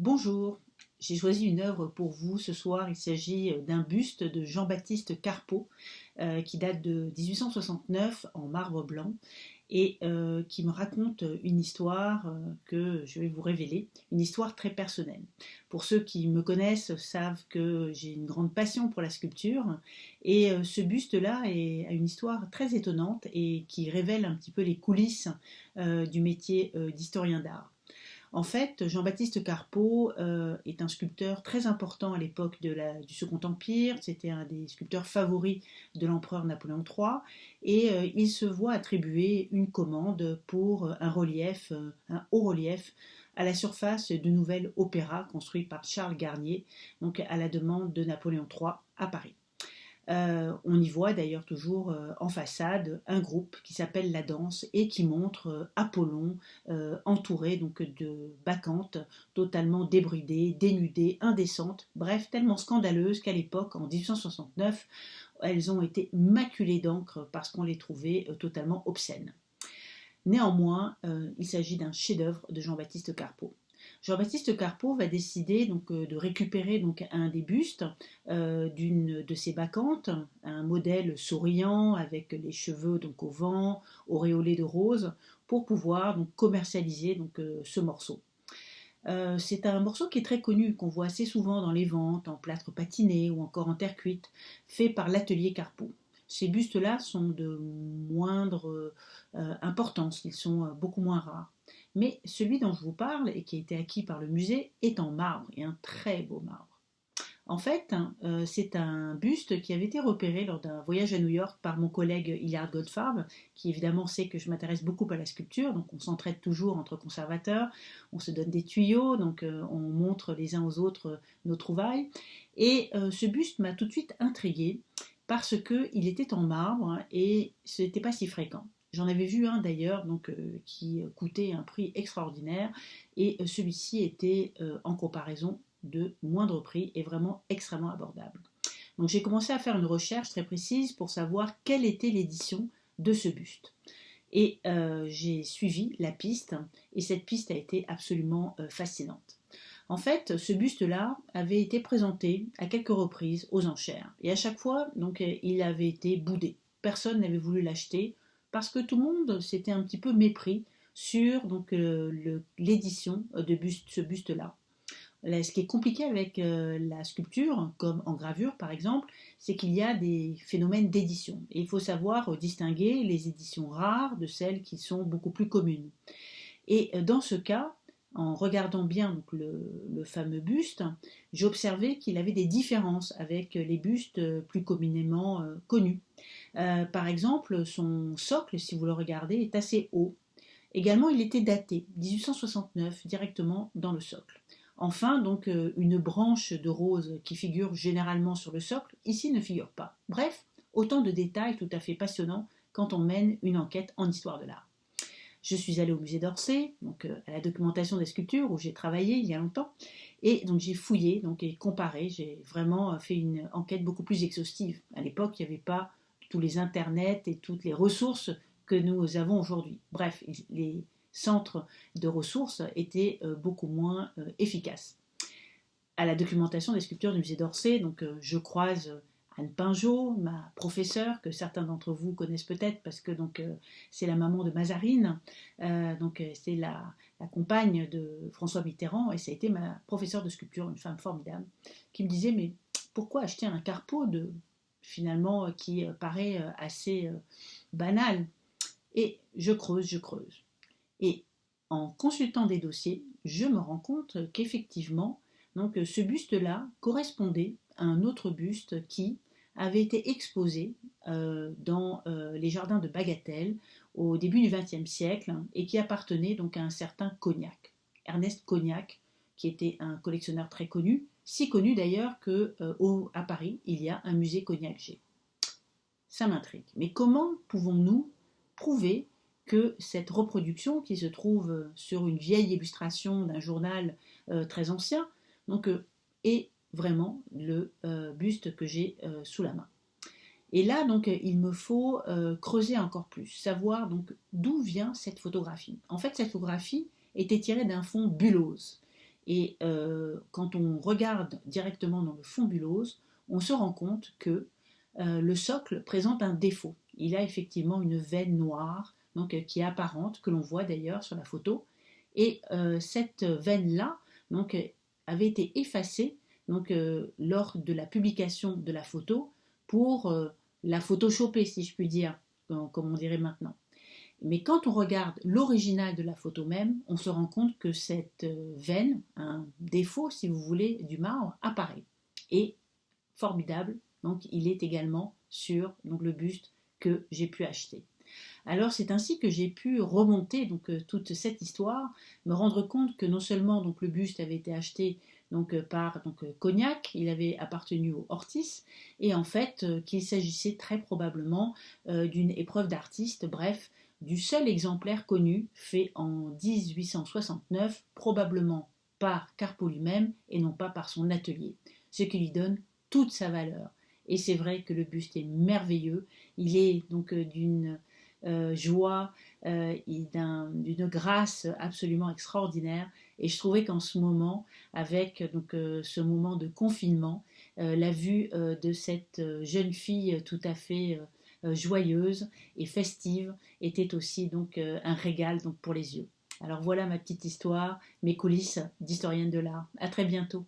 Bonjour, j'ai choisi une œuvre pour vous ce soir. Il s'agit d'un buste de Jean-Baptiste Carpeaux qui date de 1869 en marbre blanc et qui me raconte une histoire que je vais vous révéler, une histoire très personnelle. Pour ceux qui me connaissent savent que j'ai une grande passion pour la sculpture et ce buste-là a une histoire très étonnante et qui révèle un petit peu les coulisses du métier d'historien d'art. En fait, Jean-Baptiste Carpeaux est un sculpteur très important à l'époque du Second Empire. C'était un des sculpteurs favoris de l'empereur Napoléon III. Et il se voit attribuer une commande pour un relief, un haut relief, à la surface de Nouvel Opéra construit par Charles Garnier, donc à la demande de Napoléon III à Paris. On y voit d'ailleurs toujours en façade un groupe qui s'appelle La Danse et qui montre Apollon entouré donc de bacchantes totalement débridées, dénudées, indécentes, bref, tellement scandaleuses qu'à l'époque, en 1869, elles ont été maculées d'encre parce qu'on les trouvait totalement obscènes. Néanmoins, il s'agit d'un chef-d'œuvre de Jean-Baptiste Carpeaux. Jean-Baptiste Carpeaux va décider de récupérer un des bustes d'une de ses bacchantes, un modèle souriant avec les cheveux au vent, auréolé de rose, pour pouvoir commercialiser ce morceau. C'est un morceau qui est très connu, qu'on voit assez souvent dans les ventes, en plâtre patiné ou encore en terre cuite, fait par l'atelier Carpeaux. Ces bustes-là sont de moindre importance, ils sont beaucoup moins rares. Mais celui dont je vous parle et qui a été acquis par le musée est en marbre, et un très beau marbre. En fait, c'est un buste qui avait été repéré lors d'un voyage à New York par mon collègue Hilliard Goldfarb, qui évidemment sait que je m'intéresse beaucoup à la sculpture, donc on s'entraide toujours entre conservateurs, on se donne des tuyaux, on montre les uns aux autres nos trouvailles. Et ce buste m'a tout de suite intriguée parce qu'il était en marbre et ce n'était pas si fréquent. J'en avais vu un d'ailleurs qui coûtait un prix extraordinaire et celui-ci était en comparaison de moindre prix et vraiment extrêmement abordable. Donc j'ai commencé à faire une recherche très précise pour savoir quelle était l'édition de ce buste. Et j'ai suivi la piste et cette piste a été absolument fascinante. En fait, ce buste-là avait été présenté à quelques reprises aux enchères. Et à chaque fois, il avait été boudé. Personne n'avait voulu l'acheter parce que tout le monde s'était un petit peu mépris sur l'édition de ce buste-là. Là, ce qui est compliqué avec la sculpture, comme en gravure par exemple, c'est qu'il y a des phénomènes d'édition. Et il faut savoir distinguer les éditions rares de celles qui sont beaucoup plus communes. Et dans ce cas, en regardant bien le fameux buste, j'ai observé qu'il avait des différences avec les bustes plus communément connus. Par exemple, son socle, si vous le regardez, est assez haut. Également, il était daté 1869 directement dans le socle. Enfin, une branche de rose qui figure généralement sur le socle, ici ne figure pas. Bref, autant de détails tout à fait passionnants quand on mène une enquête en histoire de l'art. Je suis allée au musée d'Orsay, à la documentation des sculptures où j'ai travaillé il y a longtemps, et donc j'ai fouillé et comparé. J'ai vraiment fait une enquête beaucoup plus exhaustive. À l'époque, il n'y avait pas tous les internets et toutes les ressources que nous avons aujourd'hui. Bref, les centres de ressources étaient beaucoup moins efficaces. À la documentation des sculptures du musée d'Orsay, je croise Anne Pinjot, ma professeure, que certains d'entre vous connaissent peut-être parce que c'est la maman de Mazarine, c'est la compagne de François Mitterrand et ça a été ma professeure de sculpture, une femme formidable, qui me disait mais pourquoi acheter un Carpeaux finalement qui paraît assez banal. Et je creuse. Et en consultant des dossiers, je me rends compte qu'effectivement, ce buste-là correspondait à un autre buste qui avait été exposé dans les jardins de Bagatelle au début du XXe siècle et qui appartenait à un certain Cognac, Ernest Cognac, qui était un collectionneur très connu, si connu d'ailleurs qu'à Paris, il y a un musée Cognac-G. Ça m'intrigue. Mais comment pouvons-nous prouver que cette reproduction qui se trouve sur une vieille illustration d'un journal très ancien est vraiment le buste que j'ai sous la main. Et là, il me faut creuser encore plus, savoir d'où vient cette photographie. En fait, cette photographie était tirée d'un fond Bulose. Et quand on regarde directement dans le fond bullose, on se rend compte que le socle présente un défaut. Il a effectivement une veine noire, donc, qui est apparente, que l'on voit d'ailleurs sur la photo. Et cette veine-là donc, avait été effacée donc, lors de la publication de la photo pour la photoshopper, si je puis dire, comme on dirait maintenant. Mais quand on regarde l'original de la photo même, on se rend compte que cette veine, un défaut, si vous voulez, du marbre, apparaît. Et formidable, donc il est également sur donc, le buste que j'ai pu acheter. Alors c'est ainsi que j'ai pu remonter donc, toute cette histoire, me rendre compte que non seulement donc, le buste avait été acheté donc, par donc, Cognac, il avait appartenu au Ortis, et en fait qu'il s'agissait très probablement d'une épreuve d'artiste, bref, du seul exemplaire connu fait en 1869, probablement par Carpeaux lui-même et non pas par son atelier, ce qui lui donne toute sa valeur. Et c'est vrai que le buste est merveilleux, il est donc d'une joie et d'une grâce absolument extraordinaire. Et je trouvais qu'en ce moment, avec donc, ce moment de confinement, la vue de cette jeune fille tout à fait joyeuse et festive était aussi donc un régal donc, pour les yeux. Alors voilà ma petite histoire, mes coulisses d'historienne de l'art. À très bientôt.